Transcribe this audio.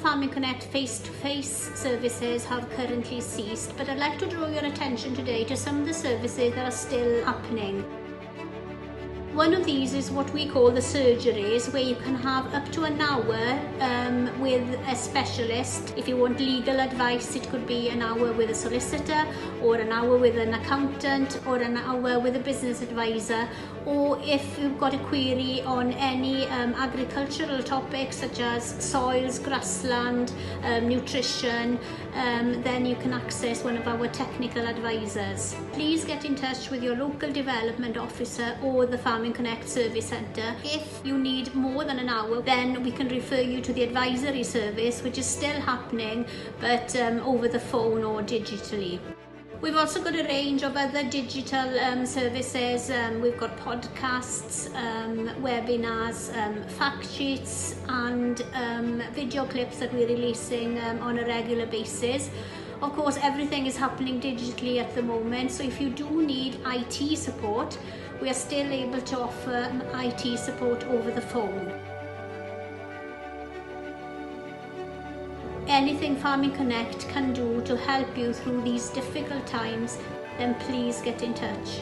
Farming Connect face-to-face services have currently ceased, but I'd like to draw your attention today to some of the services that are still happening. One of these is what we call the surgeries, where you can have up to an hour with a specialist. If you want legal advice, it could be an hour with a solicitor, or an hour with an accountant, or an hour with a business advisor. Or if you've got a query on any agricultural topics such as soils, grassland, nutrition, then you can access one of our technical advisors. Please get in touch with your local development officer or the Farming Connect Service Centre. If you need more than an hour, then we can refer you to the advisory service, which is still happening, but over the phone or digitally. We've also got a range of other digital services. We've got podcasts, webinars, fact sheets, and video clips that we're releasing on a regular basis. Of course, everything is happening digitally at the moment, so if you do need IT support, we are still able to offer IT support over the phone. Anything Farming Connect can do to help you through these difficult times, then please get in touch.